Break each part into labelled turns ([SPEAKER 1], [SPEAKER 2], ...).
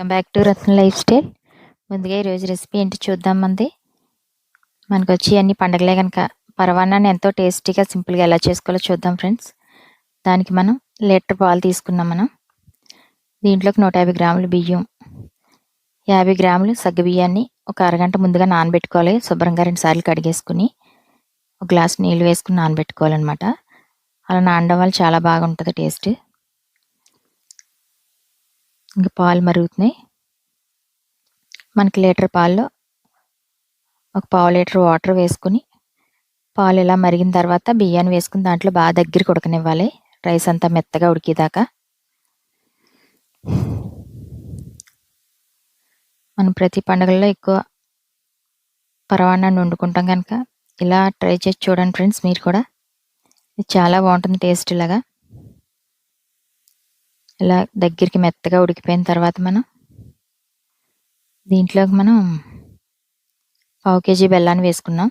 [SPEAKER 1] Welcome back to Ratna life style. ముందుగా ఈరోజు recipe ఏంటి చూద్దాం. మనకు వచ్చి అన్ని పండగలే కనుక పరవాన్నాన్ని ఎంతో టేస్టీగా సింపుల్గా ఎలా చేసుకోవాలో చూద్దాం ఫ్రెండ్స్. దానికి మనం లీటర్ పాలు తీసుకున్నాం. దీంట్లోకి 150 గ్రాములు బియ్యం, 50 గ్రాములు సగ్గు బియ్యాన్ని ఒక అరగంట ముందుగా నానబెట్టుకోవాలి. శుభ్రంగా 2 సార్లు కడిగేసుకుని ఒక గ్లాస్ నీళ్ళు వేసుకుని నానబెట్టుకోవాలన్నమాట. అలా నానడం వల్ల చాలా బాగుంటుంది టేస్ట్. ఇంకా పాలు మరుగుతున్నాయి. మనకి లీటర్ పాల్లో ఒక పావు లీటర్ వాటర్ వేసుకుని పాలు ఇలా మరిగిన తర్వాత బియ్యాన్ని వేసుకుని దాంట్లో బాగా దగ్గరికి ఉడకనివ్వాలి. రైస్ అంతా మెత్తగా ఉడికేదాకా. మనం ప్రతి పండుగల్లో ఎక్కువ పరవాన్నాన్ని వండుకుంటాం కనుక ఇలా ట్రై చేసి చూడండి ఫ్రెండ్స్. మీరు కూడా ఇది చాలా బాగుంటుంది టేస్ట్. ఇలా దగ్గరికి మెత్తగా ఉడికిపోయిన తర్వాత దీంట్లోకి మనం పావు కేజీ బెల్లాన్ని వేసుకున్నాం.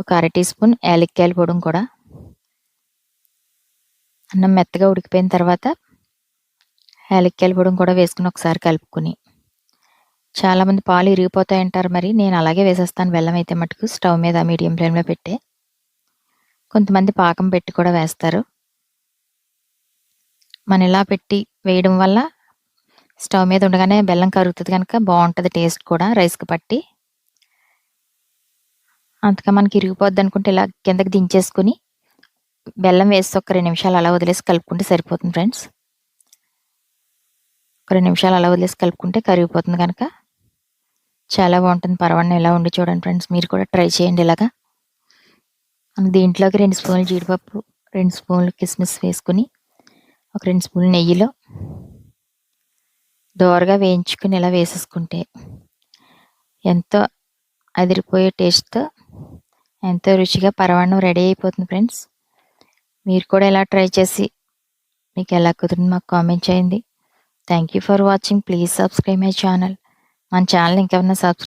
[SPEAKER 1] ఒక అర టీ స్పూన్ యాలక్కాయల పొడి కూడా. అన్నం మెత్తగా ఉడికిపోయిన తర్వాత యాలక్కాయల పొడి కూడా వేసుకుని ఒకసారి కలుపుకుని, చాలామంది పాలు ఇరిగిపోతాయంటారు, మరి నేను అలాగే వేసేస్తాను. బెల్లం అయితే మటుకు స్టవ్ మీద మీడియం ఫ్లేమ్లో పెట్టి, కొంతమంది పాకం పెట్టి కూడా వేస్తారు. మనం ఇలా పెట్టి వేయడం వల్ల స్టవ్ మీద ఉండగానే బెల్లం కరుగుతుంది కనుక బాగుంటుంది టేస్ట్ కూడా రైస్కి పట్టి. అంతగా మనకి ఇరిగిపోద్ది అనుకుంటే ఇలా కిందకి దించేసుకుని బెల్లం వేసి ఒక 2 నిమిషాలు అలా వదిలేసి కలుపుకుంటే సరిపోతుంది ఫ్రెండ్స్. ఒక 2 నిమిషాలు అలా వదిలేసి కలుపుకుంటే కరిగిపోతుంది కనుక చాలా బాగుంటుంది. పరవాన్నం ఇలా ఉండి చూడండి ఫ్రెండ్స్. మీరు కూడా ట్రై చేయండి ఇలాగా. దీంట్లోకి 2 స్పూన్లు జీడిపప్పు, 2 స్పూన్లు కిస్మిస్ వేసుకుని ఒక 2 స్పూన్లు నెయ్యిలో దోరగా వేయించుకుని ఇలా వేసేసుకుంటే ఎంతో అదిరిపోయే టేస్ట్తో ఎంతో రుచిగా పరవాన్నం రెడీ అయిపోతుంది ఫ్రెండ్స్. మీరు కూడా ఇలా ట్రై చేసి మీకు ఎలా కుదిరింది మాకు కామెంట్ చేయండి. Thank you for watching. Please subscribe my channel. మన ఛానల్ ఇంకెవరైనా